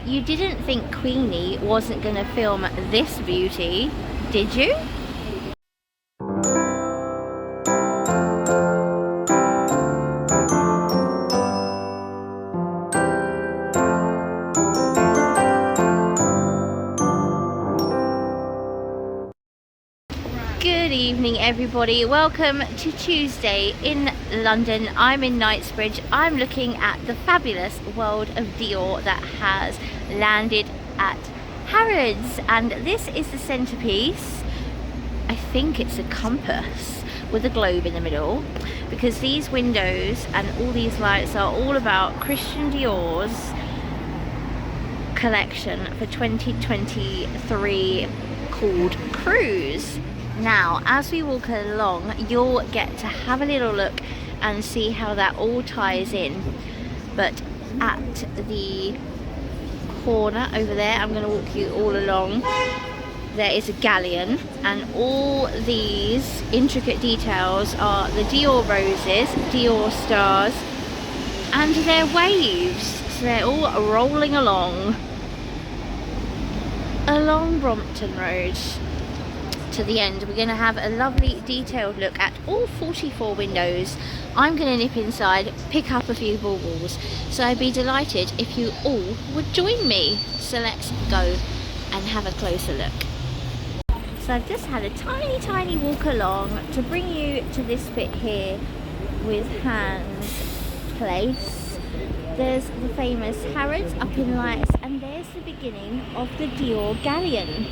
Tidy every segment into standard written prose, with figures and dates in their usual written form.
You didn't think Queenie wasn't going to film this beauty, did you? Good evening everybody, welcome to Tuesday in London. I'm in Knightsbridge. I'm looking at the Fabulous World of Dior that has landed at Harrods, and this is the centerpiece. I think it's a compass with a globe in the middle, because these windows and all these lights are all about Christian Dior's collection for 2023 called Cruise. Now, as we walk along, you'll get to have a little look and see how that all ties in. But at the corner over there, I'm going to walk you all along, there is a galleon, and all these intricate details are the Dior roses, Dior stars, and their waves. So they're all rolling along Brompton Road to the end. We're going to have a lovely detailed look at all 44 windows. I'm going to nip inside, pick up a few baubles, so I'd be delighted if you all would join me. So let's go and have a closer look. So I've just had a tiny walk along to bring you to this bit here with Hans Place. There's the famous Harrods up in lights, and there's the beginning of the Dior galleon.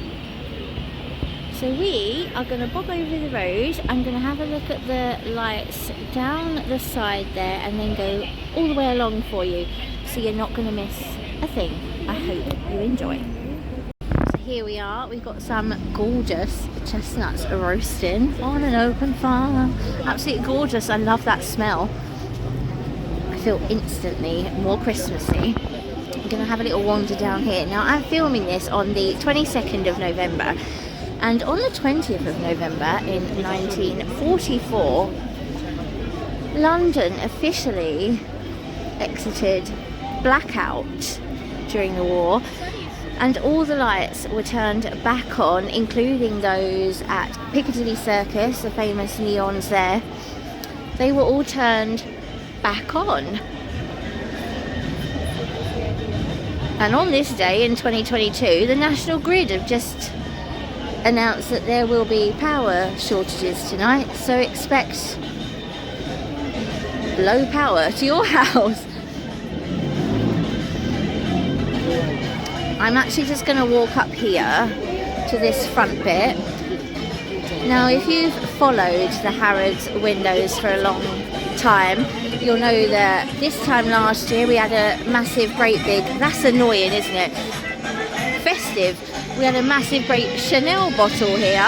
So we are going to bob over the road. I'm going to have a look at the lights down the side there and then go all the way along for you, so you're not going to miss a thing. I hope you enjoy. So here we are. We've got some gorgeous chestnuts roasting on an open fire. Absolutely gorgeous. I love that smell. I feel instantly more Christmassy. I'm going to have a little wander down here. Now, I'm filming this on the 22nd of November. And on the 20th of November in 1944, London officially exited blackout during the war, and all the lights were turned back on, including those at Piccadilly Circus, the famous neons there. They were all turned back on. And on this day in 2022, the National Grid have just announced that there will be power shortages tonight, so expect low power to your house. I'm actually just going to walk up here to this front bit. Now, if you've followed the Harrods windows for a long time, you'll know that this time last year we had a massive, great big, that's annoying, isn't it, festive. We had a massive, great Chanel bottle here.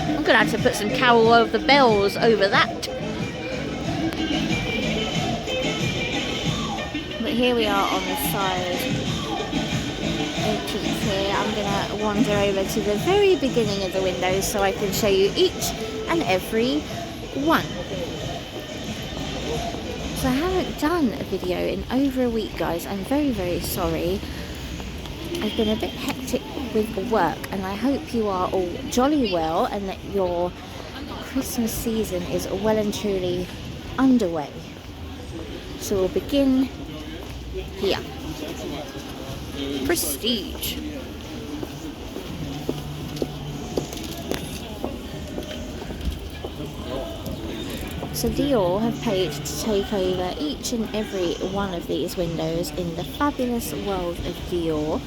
I'm gonna have to put some Carol of the Bells over that. But here we are on the side entrance here. I'm gonna wander over to the very beginning of the windows so I can show you each and every one. So I haven't done a video in over a week, guys. I'm very sorry. I've been a bit hectic with work, and I hope you are all jolly well and that your Christmas season is well and truly underway. So we'll begin here. Prestige. So Dior have paid to take over each and every one of these windows in the Fabulous World of Dior.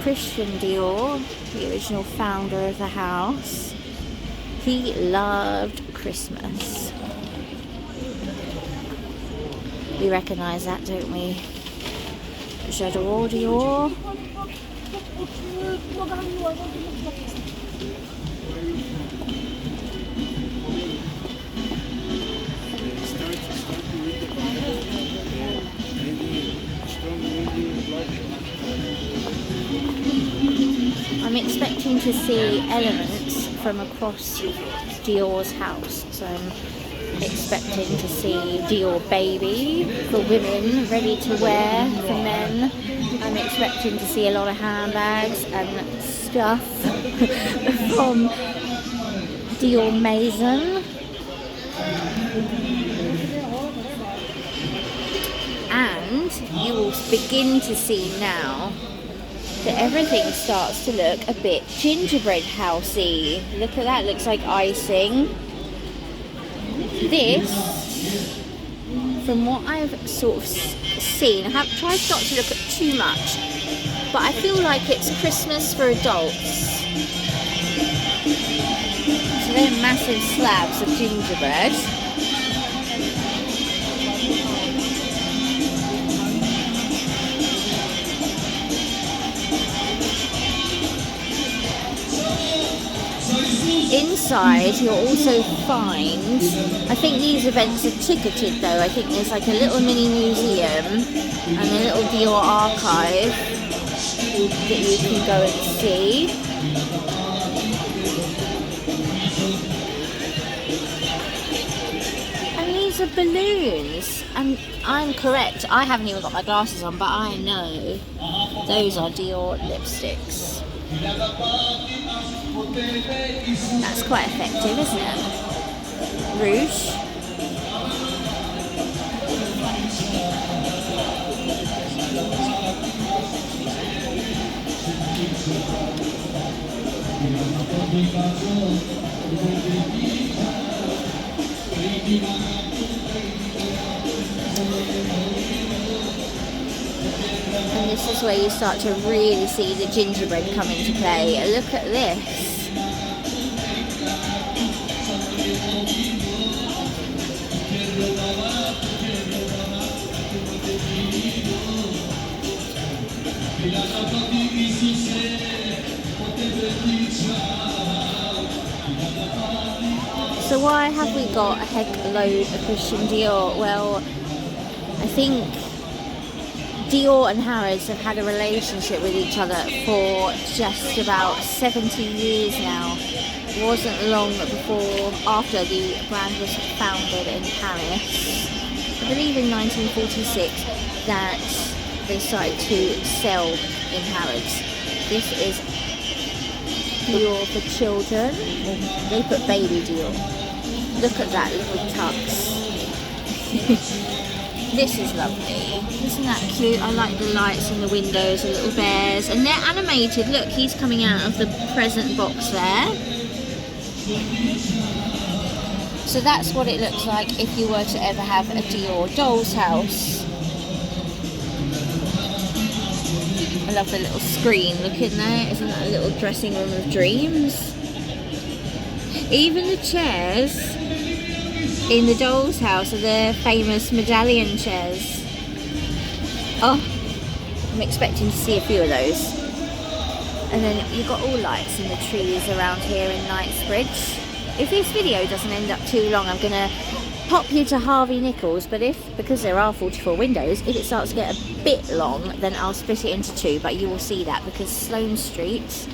Christian Dior, the original founder of the house, he loved Christmas. We recognise that, don't we? J'adore Dior. I'm expecting to see elements from across Dior's house. So I'm expecting to see Dior Baby for women, ready to wear for men. I'm expecting to see a lot of handbags and stuff from Dior Maison. And you will begin to see now that everything starts to look a bit gingerbread housey. Look at that, looks like icing. This, from what I've sort of seen, I have tried not to look at too much, but I feel like it's Christmas for adults. So they're massive slabs of gingerbread. Inside you'll also find, I think these events are ticketed though, I think there's like a little mini museum and a little Dior archive that you can go and see. And these are balloons, and I'm correct, I haven't even got my glasses on, but I know those are Dior lipsticks. That's quite effective, isn't it? Rouge. And this is where you start to really see the gingerbread come into play. Look at this. So why have we got a heck load of Christian Dior? Well, I think Dior and Harrods have had a relationship with each other for just about 70 years now. It wasn't long before, after the brand was founded in Paris, I believe in 1946, that they started to sell in Harrods. This is Dior for children. They put baby Dior. Look at that little tux. This is lovely. Isn't that cute? I like the lights in the windows, the little bears. And they're animated. Look, he's coming out of the present box there. So that's what it looks like if you were to ever have a Dior doll's house. I love the little screen. Look in there. Isn't that a little dressing room of dreams? Even the chairs in the doll's house are the famous medallion chairs. Oh, I'm expecting to see a few of those. And then you've got all lights in the trees around here in Knightsbridge. If this video doesn't end up too long, I'm going to pop you to Harvey Nichols, but because there are 44 windows, if it starts to get a bit long, then I'll split it into two, but you will see that because Sloane Street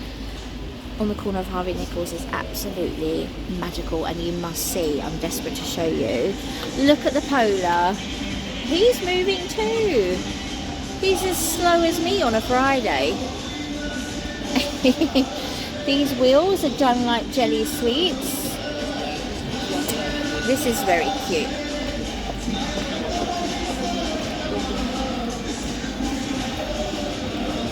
on the corner of Harvey Nichols is absolutely magical, and you must see. I'm desperate to show you. Look at the Polar. He's moving too. He's as slow as me on a Friday. These wheels are done like jelly sweets. This is very cute.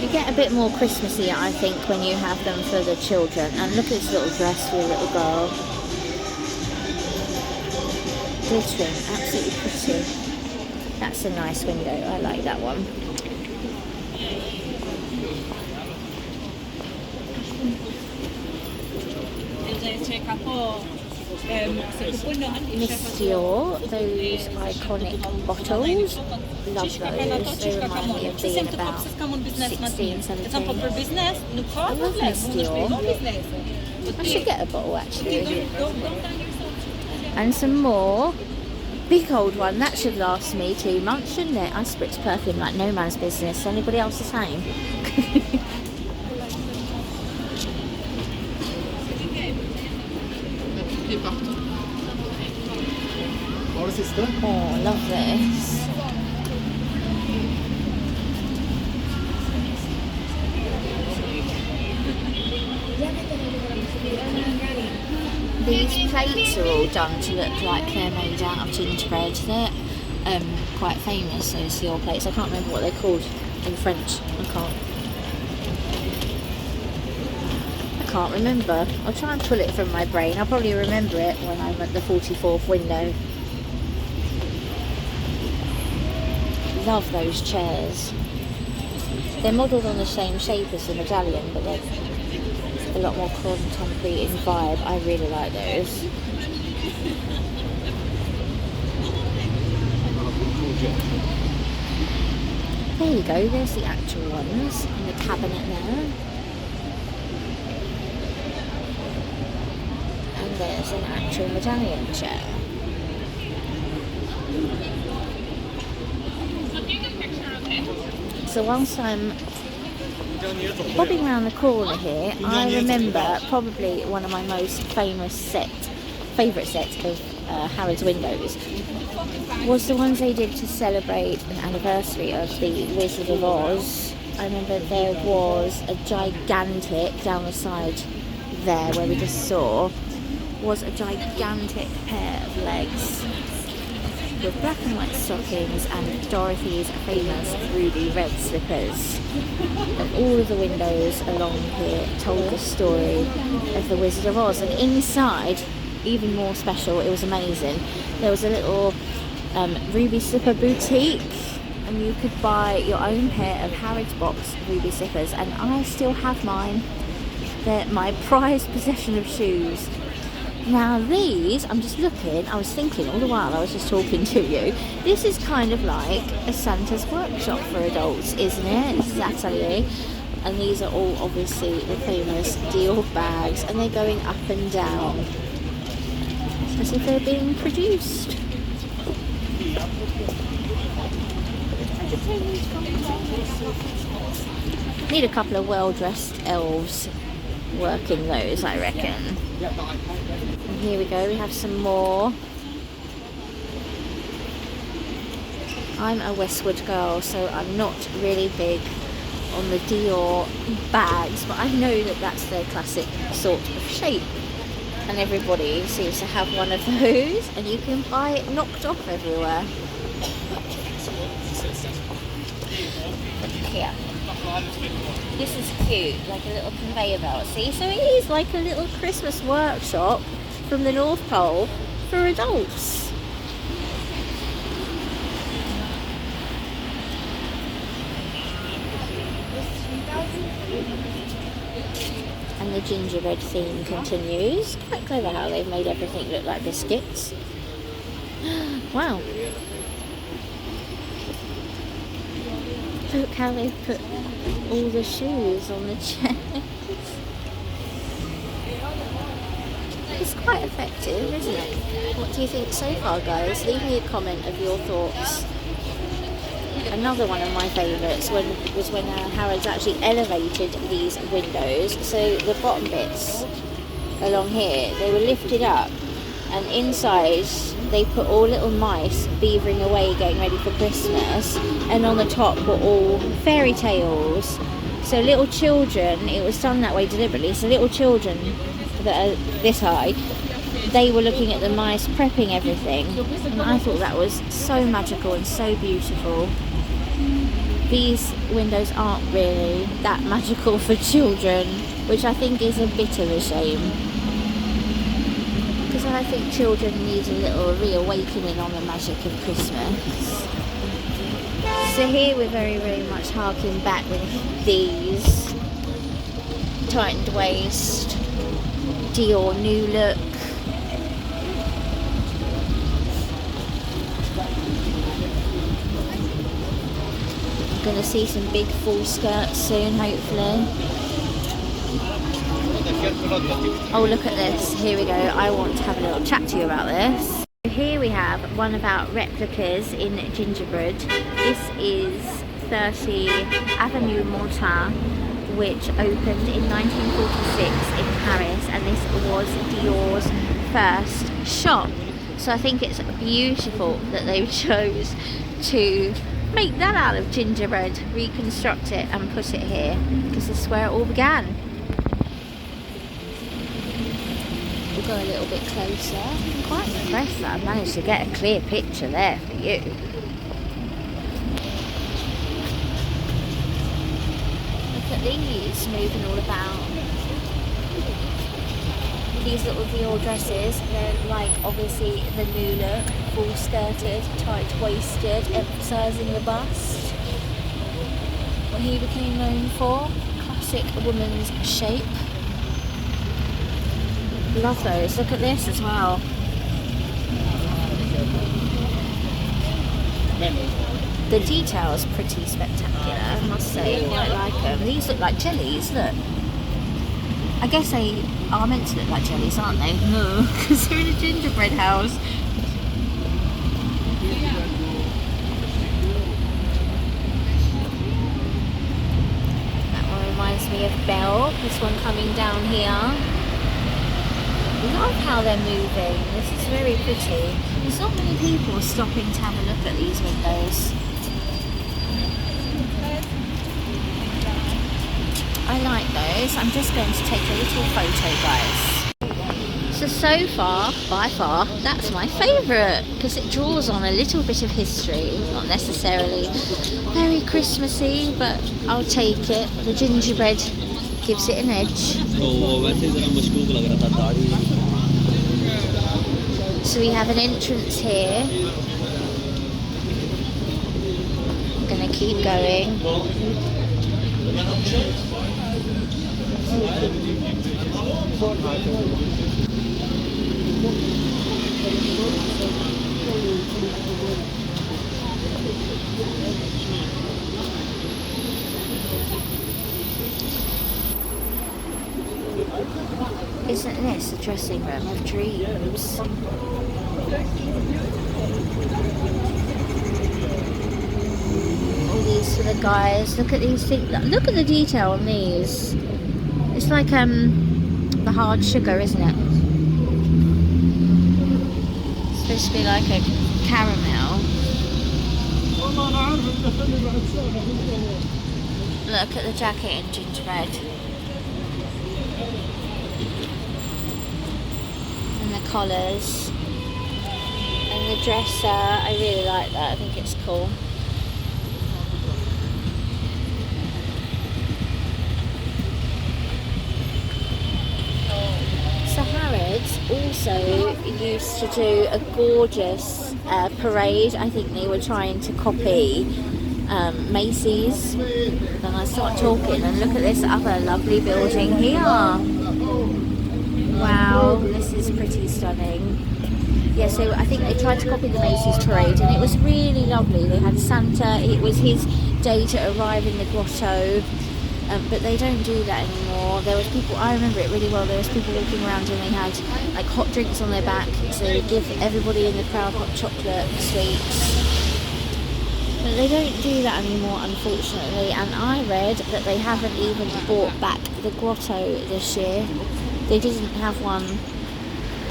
You get a bit more Christmassy, I think, when you have them for the children. And look at this little dress for a little girl. Glittering, absolutely pretty. That's a nice window, I like that one. Miss Dior, those iconic bottles, love those, they remind me of being about 16, 17. I love Miss Dior. I should get a bottle actually. And some more. Big old one, that should last me 2 months, shouldn't it? I spritz perfume like no man's business. Anybody else the same? Oh, I love this. These plates are all done to look like they're made out of gingerbread. They're quite famous, those Dior plates. I can't remember what they're called in French. I can't remember. I'll try and pull it from my brain. I'll probably remember it when I'm at the 44th window. Love those chairs. They're modelled on the same shape as the medallion, but they're a lot more contemporary in vibe. I really like those. There you go, there's the actual ones in the cabinet there. And there's an actual medallion chair. So whilst I'm bobbing around the corner here, I remember probably one of my most favourite sets of Harrods windows was the ones they did to celebrate an anniversary of the Wizard of Oz. I remember there was a gigantic, down the side there where we just saw, was a gigantic pair of legs with black and white stockings and Dorothy's famous ruby red slippers. And all of the windows along here told the story of the Wizard of Oz. And inside, even more special, it was amazing. There was a little ruby slipper boutique, and you could buy your own pair of Harrods box ruby slippers, and I still have mine. They're my prized possession of shoes. Now these, I'm just looking, I was thinking all the while I was just talking to you, this is kind of like a Santa's workshop for adults, isn't it? This is Atelier. And these are all obviously the famous Dior bags, and they're going up and down as if they're being produced. Need a couple of well-dressed elves working those, I reckon. And here we go, we have some more. I'm a Westwood girl, so I'm not really big on the Dior bags, but I know that that's their classic sort of shape, and everybody seems to have one of those, and you can buy it knocked off everywhere. Here. This is cute, like a little conveyor belt. See, so it is like a little Christmas workshop from the North Pole for adults. And the gingerbread theme continues. Quite clever how they've made everything look like biscuits. Wow. Look how they've put all the shoes on the chairs. It's quite effective, isn't it? What do you think so far, guys? Leave me a comment of your thoughts. Another one of my favourites was when Harrods actually elevated these windows. So the bottom bits along here, they were lifted up, and inside they put all little mice beavering away getting ready for Christmas, and on the top were all fairy tales. So little children, it was done that way deliberately, so little children that are this high, they were looking at the mice prepping everything, and I thought that was so magical and so beautiful. These windows aren't really that magical for children, which I think is a bit of a shame, because I think children need a little reawakening on the magic of Christmas. So here we're very, very much harking back with these tightened waist, Dior new look. Going to see some big full skirts soon, hopefully. Oh, look at this. Here we go. I want to have a little chat to you about this. Here we have one of our replicas in Gingerbread. This is 30 Avenue Montaigne, which opened in 1946 in Paris, and this was Dior's first shop. So I think it's beautiful that they chose to make that out of gingerbread, reconstruct it and put it here, because this is where it all began. We'll go a little bit closer. I'm quite impressed that I managed to get a clear picture there for you. Look at these moving all about. These little Dior dresses, they're like obviously the new look, full skirted, tight waisted, emphasising the bust. What he became known for, classic woman's shape. Love those. Look at this as well. The detail's pretty spectacular, I must say. I quite like them. These look like jellies, look. I guess they are meant to look like jellies, aren't they? No, because they're in a gingerbread house. That one reminds me of Belle. This one coming down here. Love how they're moving. This is very pretty. There's not many people stopping to have a look at these windows. I like those. I'm just going to take a little photo, guys. So far, by far, that's my favourite, because it draws on a little bit of history. Not necessarily very Christmassy, but I'll take it. The gingerbread gives it an edge. So we have an entrance here. I'm going to keep going. Isn't this a dressing room of dreams? All these for the guys. Look at these things. Look at the detail on these. It's like the hard sugar, isn't it? It's supposed to be like a caramel. Look at the jacket in gingerbread. And the collars. And the dresser. I really like that. I think it's cool. So Harrods also used to do a gorgeous parade. I think they were trying to copy Macy's. Then I start talking and look at this other lovely building here. Wow, this is pretty stunning. Yeah, so I think they tried to copy the Macy's parade and it was really lovely. They had Santa, it was his day to arrive in the grotto. But they don't do that anymore. There was people, I remember it really well, there was people walking around and they had like hot drinks on their back, so they give everybody in the crowd hot chocolate, sweets. But they don't do that anymore, unfortunately, and I read that they haven't even brought back the grotto this year. They didn't have one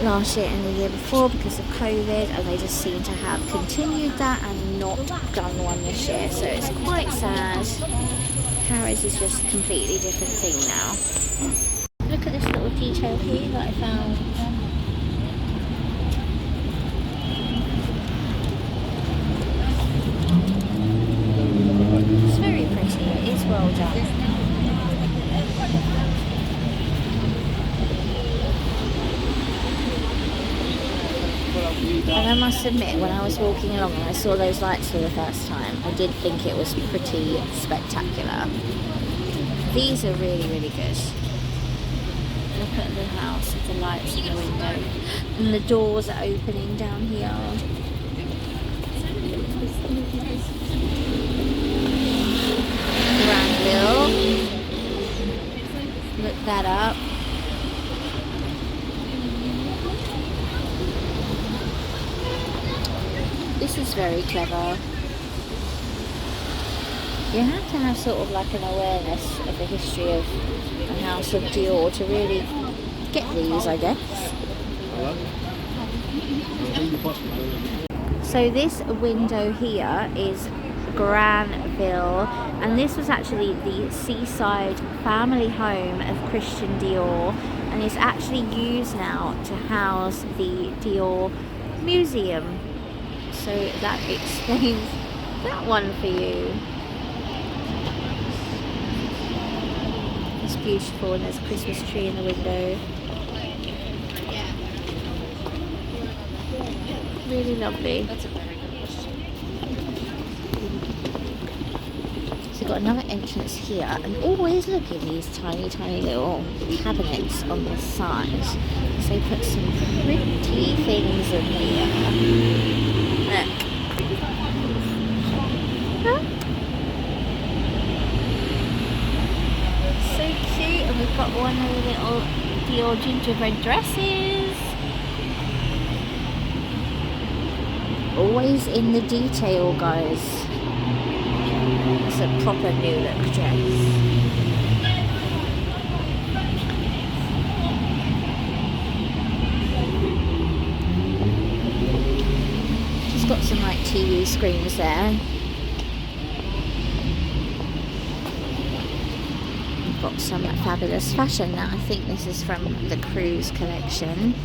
last year and the year before because of COVID, and they just seem to have continued that and not done one this year, so it's quite sad. Harrods is just a completely different thing now. Look at this little detail here that I found. It's very pretty, it is well done. And I must admit, when I was walking along and I saw those lights for the first time, I did think it was pretty spectacular. These are really, really good. Look at the house with the lights in the window. And the doors are opening down here. Granville. Look that up. This is very clever. You have to have sort of like an awareness of the history of the House of Dior to really get these, I guess. So this window here is Granville, and this was actually the seaside family home of Christian Dior, and is actually used now to house the Dior Museum. So that explains that one for you. It's beautiful, and there's a Christmas tree in the window. Really lovely. That's a very good question. So we've got another entrance here, and always look at these tiny little cabinets on the side. So they put some pretty things in here. Look. Huh? So cute, and we've got one of the little Dior gingerbread dresses. Always in the detail, guys. It's a proper new look dress. She's got some like TV screens there. We've got some fabulous fashion now. I think this is from the cruise collection.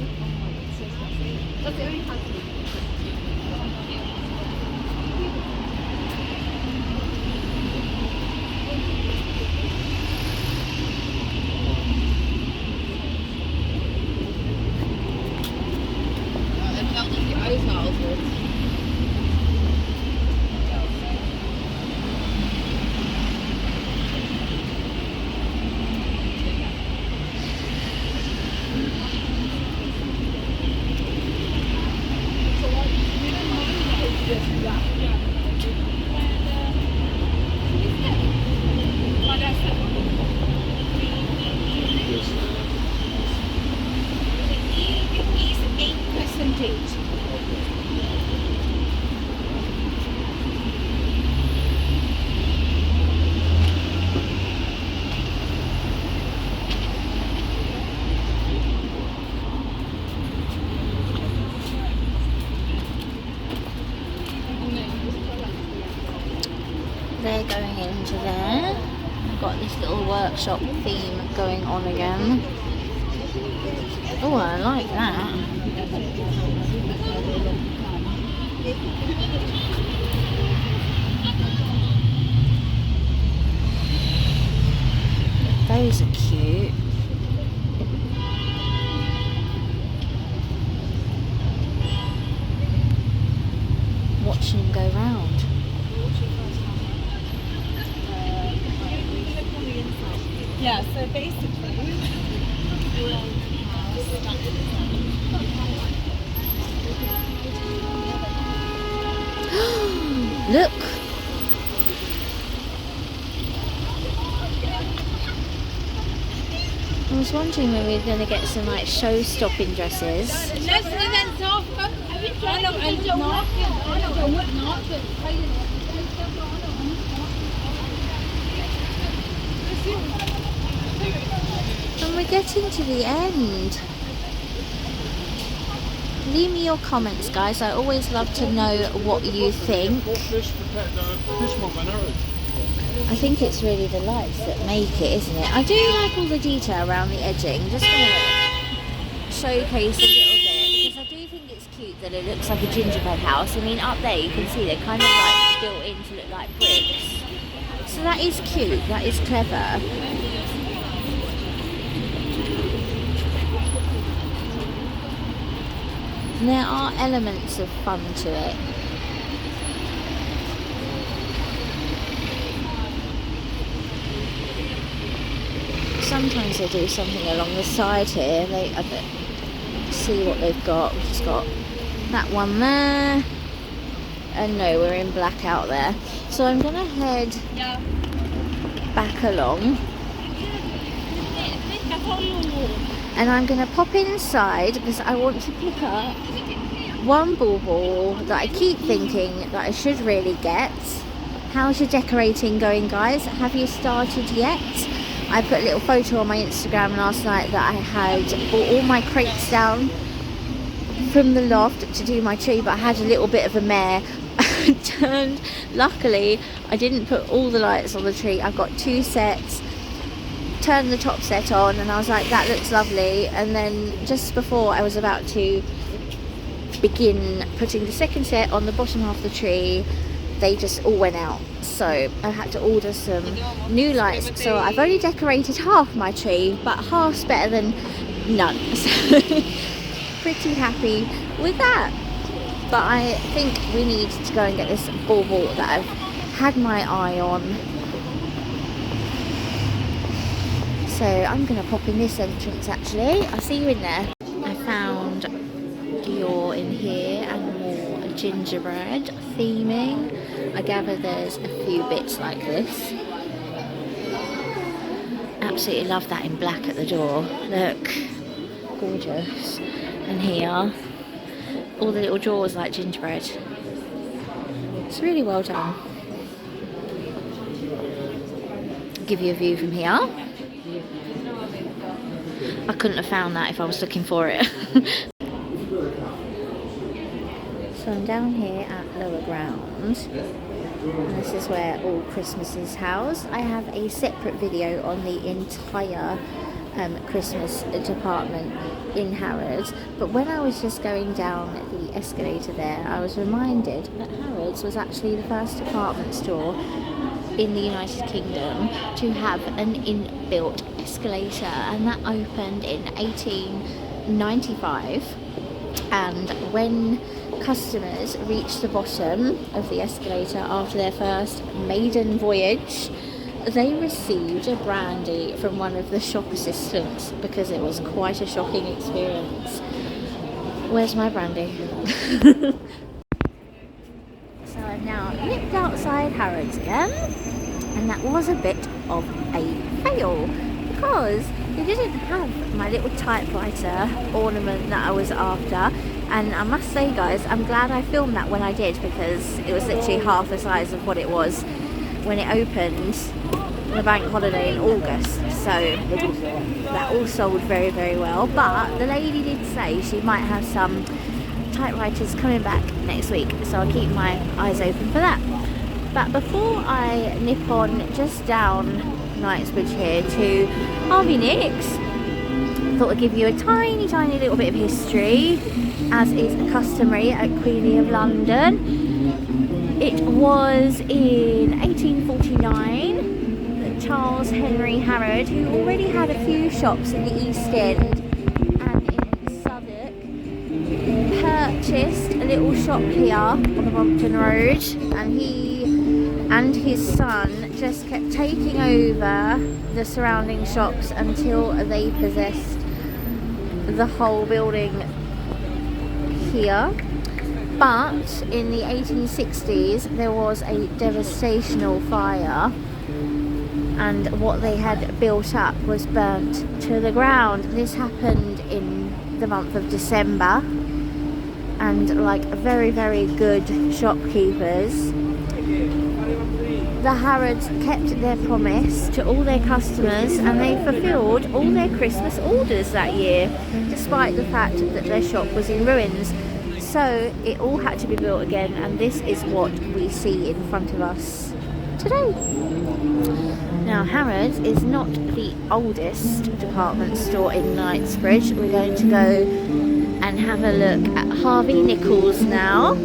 They're going into there. I've got this little workshop theme going on again. Oh, I like that. Those are cute. Watching them go round. Yeah, so basically, look! I was wondering when we were going to get some like show-stopping dresses. And we're getting to the end. Leave me your comments, guys. I always love to know what you think. I think it's really the lights that make it, isn't it? I do like all the detail around the edging. Just going to showcase a little bit, because I do think it's cute that it looks like a gingerbread house. I mean, up there you can see they're kind of like built in to look like bricks. So that is cute. That is clever. And there are elements of fun to it. Sometimes they do something along the side here. See what they've got. We've just got that one there. And no, we're in black out there. So I'm going to head back along. And I'm going to pop inside because I want to pick up one bauble that I keep thinking that I should really get. How's your decorating going, guys? Have you started yet? I put a little photo on my Instagram last night that I had brought all my crates down from the loft to do my tree, but I had a little bit of a mare. Luckily I didn't put all the lights on the tree. I've got 2 sets. Turned the top set on and I was like, that looks lovely, and then just before I was about to begin putting the second set on the bottom half of the tree, they just all went out. So I had to order some new lights. So I've only decorated half my tree, but half's better than none. So pretty happy with that. But I think we need to go and get this bauble that I've had my eye on. So I'm going to pop in this entrance actually. I'll see you in there. I found Dior in here and more gingerbread theming. I gather there's a few bits like this. Absolutely love that in black at the door. Look, gorgeous. And here, all the little drawers like gingerbread. It's really well done. Give you a view from here. I couldn't have found that if I was looking for it. So I'm down here at Lower Ground, and this is where all Christmas is housed. I have a separate video on the entire Christmas department in Harrods, but when I was just going down the escalator there, I was reminded that Harrods was actually the first department store in the United Kingdom to have an inbuilt escalator, and that opened in 1895. And when customers reached the bottom of the escalator after their first maiden voyage, they received a brandy from one of the shop assistants, because it was quite a shocking experience. Where's my brandy? So I've now nipped outside Harrods again, and that was a bit of a fail because they didn't have my little typewriter ornament that I was after. And I must say guys, I'm glad I filmed that when I did, because it was literally half the size of what it was when it opened on a bank holiday in August. So that all sold very, very well. But the lady did say she might have some typewriters coming back next week, so I'll keep my eyes open for that. But before I nip on just down Knightsbridge here to Harvey Nichols, I thought I'd give you a tiny little bit of history, as is customary at Queenie of London. It was in 1849 that Charles Henry Harrod, who already had a few shops in the East End and in Southwark, purchased a little shop here on the Brompton Road, and he and his son just kept taking over the surrounding shops until they possessed the whole building here. But in the 1860s there was a devastational fire, and what they had built up was burnt to the ground. This happened in the month of December, and like very, very good shopkeepers, the Harrods kept their promise to all their customers, and they fulfilled all their Christmas orders that year, despite the fact that their shop was in ruins. So it all had to be built again, and this is what we see in front of us today. Now Harrods is not the oldest department store in Knightsbridge. We're going to go and have a look at Harvey Nichols now,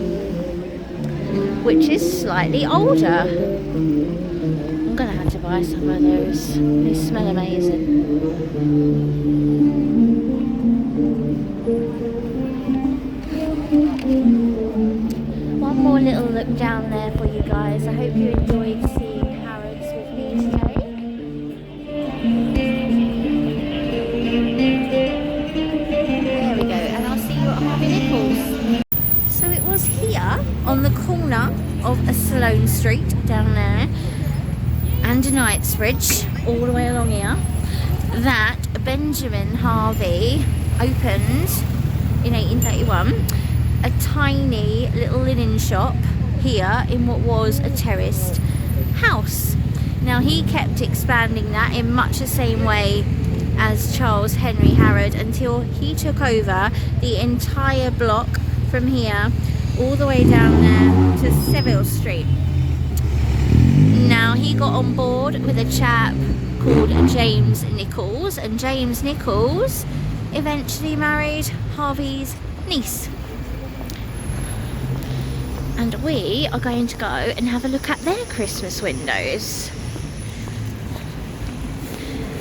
which is slightly older. I'm gonna have to buy some of those. They smell amazing. One more little look down there for you guys. I hope you enjoyed seeing Harrods with me today. There we go, and I'll see you at Harvey Nichols. So it was here on the corner of a Sloane Street down there and Knightsbridge, all the way along here, that Benjamin Harvey opened in 1831 a tiny little linen shop here in what was a terraced house. Now he kept expanding that in much the same way as Charles Henry Harrod until he took over the entire block from here all the way down there to Seville Street. Now he got on board with a chap called James Nichols, and James Nichols eventually married Harvey's niece. And we are going to go and have a look at their Christmas windows.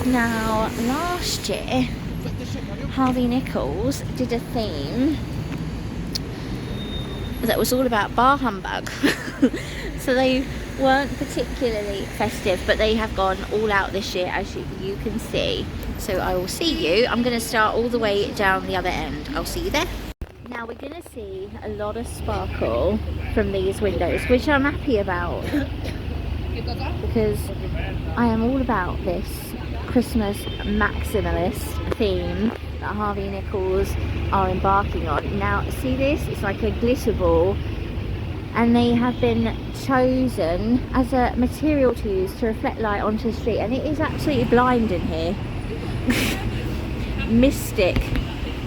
Now, last year, Harvey Nichols did a theme that was all about bar humbug. So they weren't particularly festive, but they have gone all out this year, as you can see. So I will see you. I'm going to start all the way down the other end. I'll see you there. Now we're going to see a lot of sparkle from these windows, which I'm happy about, because I am all about this Christmas maximalist theme that Harvey Nichols are embarking on. Now see this, it's like a glitter ball, and they have been chosen as a material to use to reflect light onto the street, and it is absolutely blind in here. Mystic.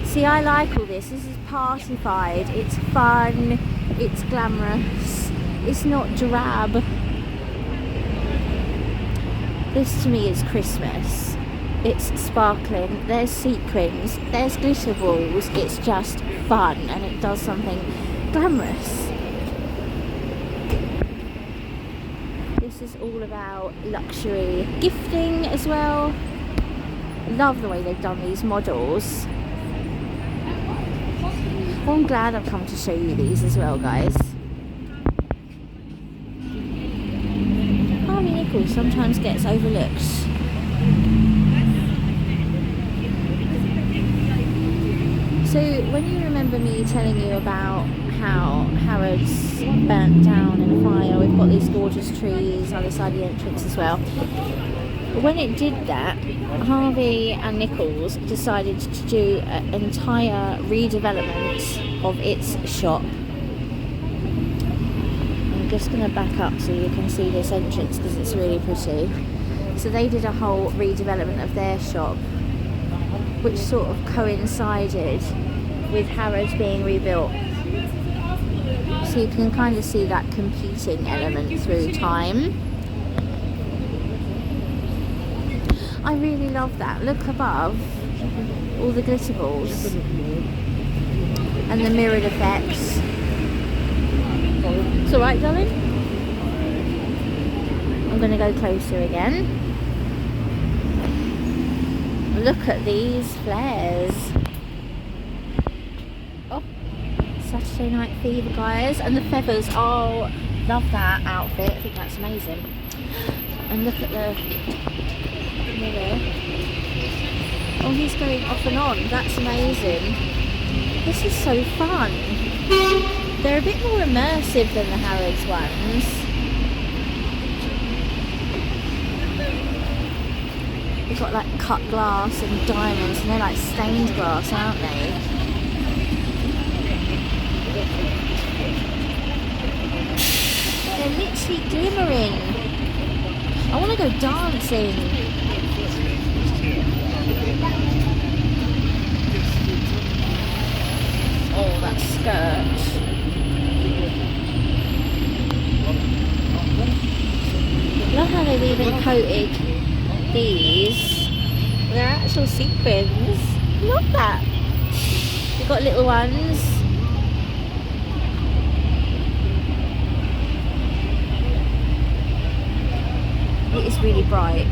See, I like all this. This is partified, it's fun, it's glamorous, it's not drab. This to me is Christmas. It's sparkling, there's sequins, there's glitter balls, it's just fun, and it does something glamorous. This is all about luxury gifting as well. Love the way they've done these models. Well, I'm glad I've come to show you these as well, guys. Harvey Nichols sometimes gets overlooked. So when you remember me telling you about how Harrods burnt down in a fire, we've got these gorgeous trees either side of the entrance as well. When it did that, Harvey and Nichols decided to do an entire redevelopment of its shop. I'm just going to back up so you can see this entrance because it's really pretty. So they did a whole redevelopment of their shop, which sort of coincided with Harrods being rebuilt. So you can kind of see that competing element through time. I really love that. Look above, all the glitter balls and the mirrored effects. It's alright, darling? I'm going to go closer again. Look at these flares. Oh, Saturday Night Fever, guys. And the feathers. Oh, love that outfit. I think that's amazing. And look at the mirror. Oh, he's going off and on. That's amazing. This is so fun. They're a bit more immersive than the Harrods ones. They've got like cut glass and diamonds, and they're like stained glass, aren't they? They're literally glimmering. I want to go dancing. Oh, that skirt. Love how they've even coated these. They're actual sequins. Love that. You've got little ones. It is really bright.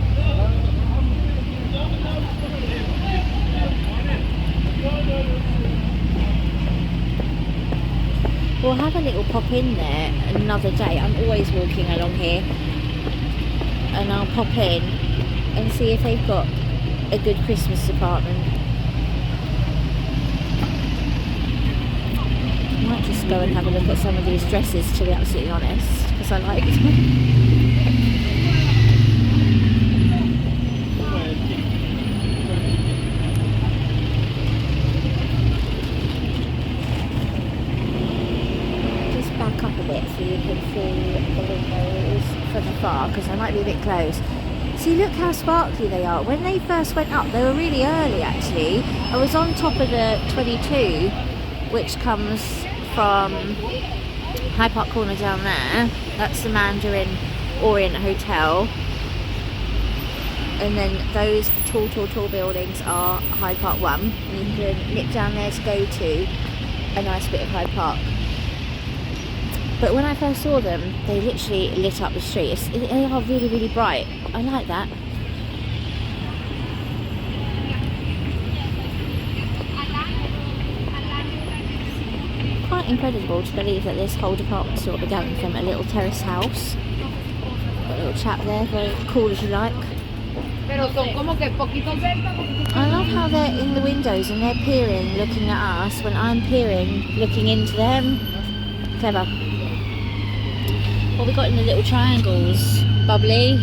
We'll have a little pop in there another day. I'm always walking along here, and I'll pop in and see if they've got a good Christmas department. I might just go and have a look at some of these dresses, to be absolutely honest, because I like them. So you can see the windows from afar, because I might be a bit close. See, look how sparkly they are. When they first went up, they were really early actually. I was on top of the 22, which comes from Hyde Park Corner down there. That's the Mandarin Orient Hotel. And then those tall buildings are Hyde Park 1. And you can nip down there to go to a nice bit of Hyde Park. But when I first saw them, they literally lit up the street. They are really, really bright. I like that. Quite incredible to believe that this whole department store began from a little terrace house. Got a little chap there, very cool as you like. I love how they're in the windows and they're peering, looking at us, when I'm peering, looking into them. Clever. What we got in the little triangles? Bubbly.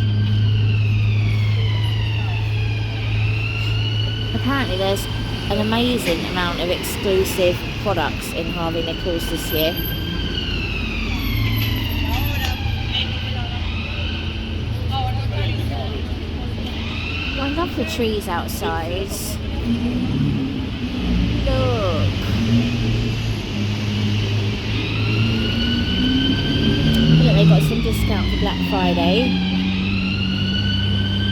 Apparently there's an amazing amount of exclusive products in Harvey Nichols this year. I love the trees outside. Look. Look, they got some discount for Black Friday.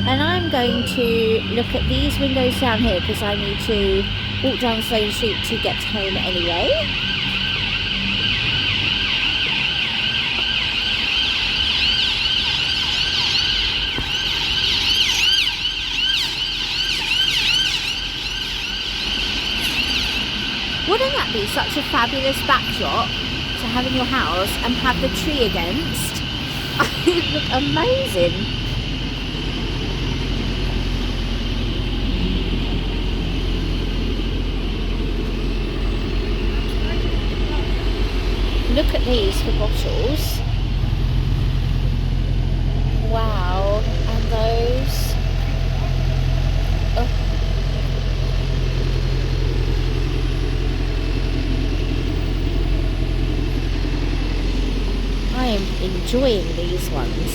And I'm going to look at these windows down here because I need to walk down Sloane Street to get home anyway. Wouldn't that be such a fabulous backdrop to have in your house and have the tree against? It would look amazing. Look at these for bottles. Wow, and those. Oh. I am enjoying these ones.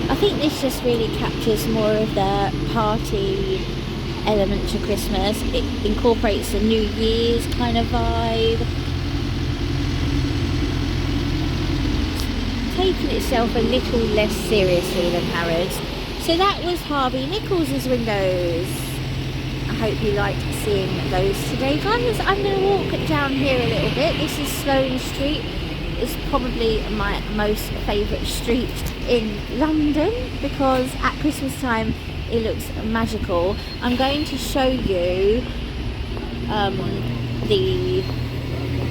I think this just really captures more of the party element to Christmas. It incorporates the New Year's kind of vibe. Taking itself a little less seriously than Harrods. So that was Harvey Nichols' windows. I hope you liked seeing those today, guys. I'm going to walk down here a little bit. This is Sloane Street. It's probably my most favourite street in London because at Christmas time it looks magical. I'm going to show you the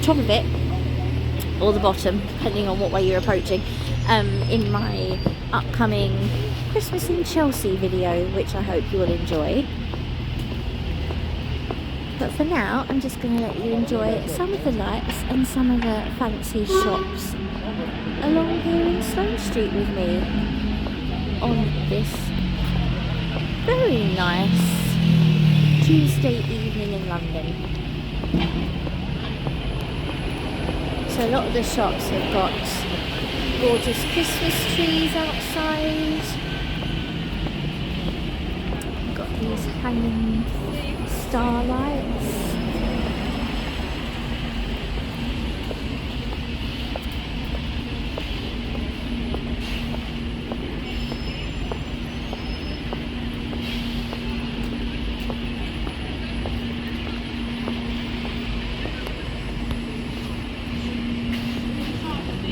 top of it or the bottom, depending on what way you're approaching, in my upcoming Christmas in Chelsea video, which I hope you will enjoy. But for now, I'm just going to let you enjoy some of the lights and some of the fancy shops along here in Sloane Street with me on this very nice Tuesday evening in London. So a lot of the shops have got gorgeous Christmas trees outside. Got these hanging starlights.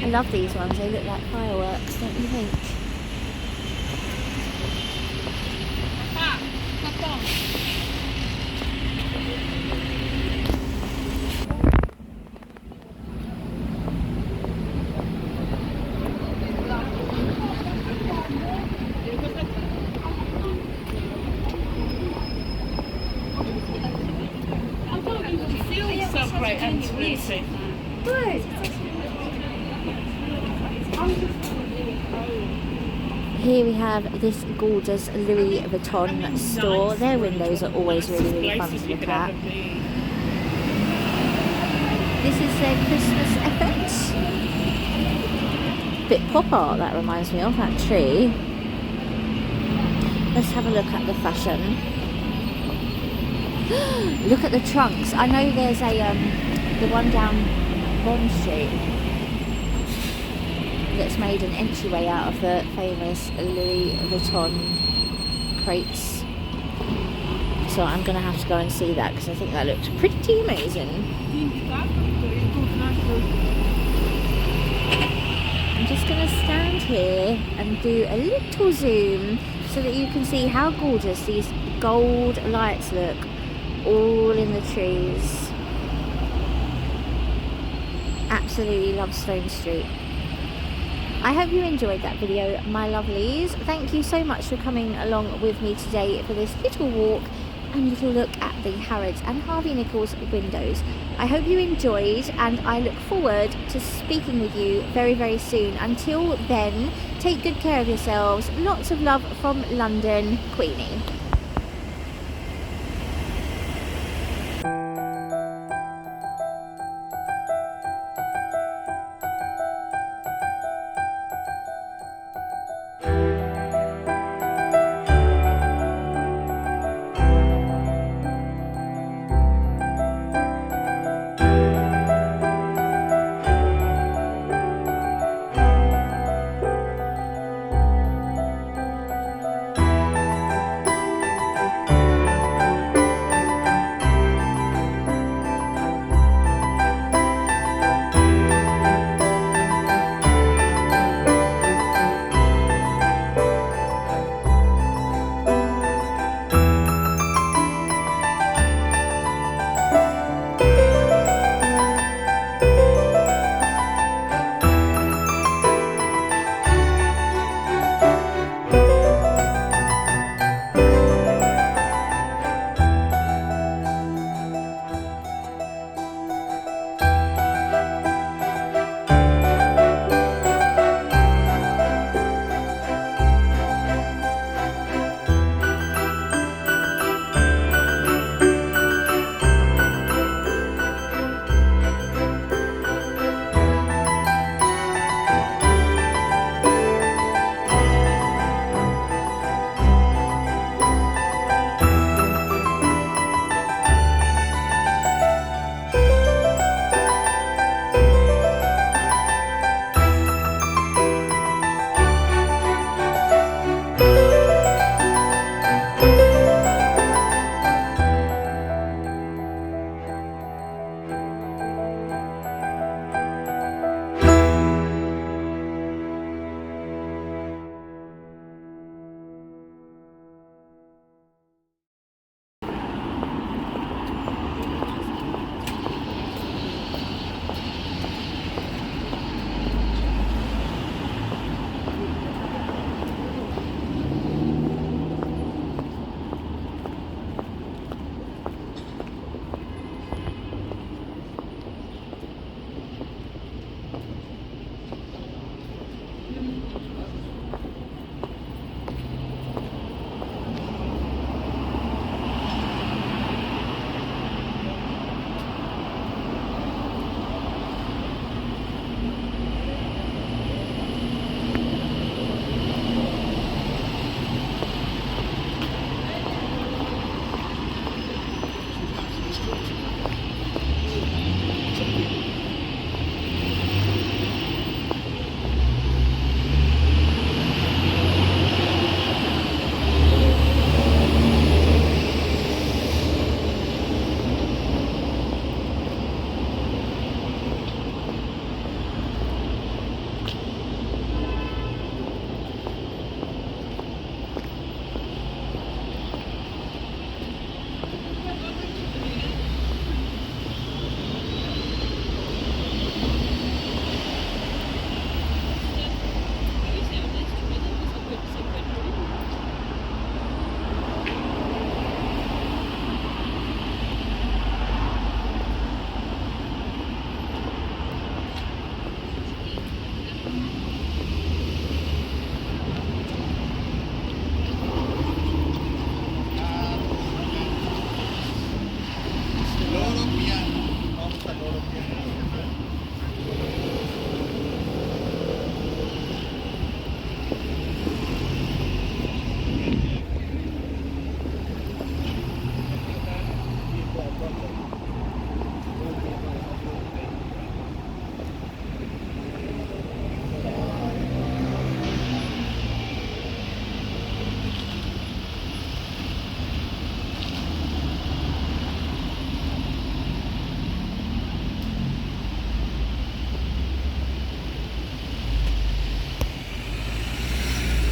I love these ones, they look like fireworks, don't you think? So great and sweet. Good. Here we have this gorgeous Louis Vuitton store. Their windows are always really, really fun to look at. This is their Christmas effect. Bit pop art that reminds me of, that tree. Let's have a look at the fashion. Look at the trunks. I know there's a the one down Bond Street that's made an entryway out of the famous Louis Vuitton crates. So I'm going to have to go and see that because I think that looked pretty amazing. I'm just going to stand here and do a little zoom so that you can see how gorgeous these gold lights look all in the trees. Absolutely love Stone Street. I hope you enjoyed that video, my lovelies. Thank you so much for coming along with me today for this little walk and little look at the Harrods and Harvey Nichols windows. I hope you enjoyed, and I look forward to speaking with you very, very soon. Until then, take good care of yourselves. Lots of love from London, Queenie.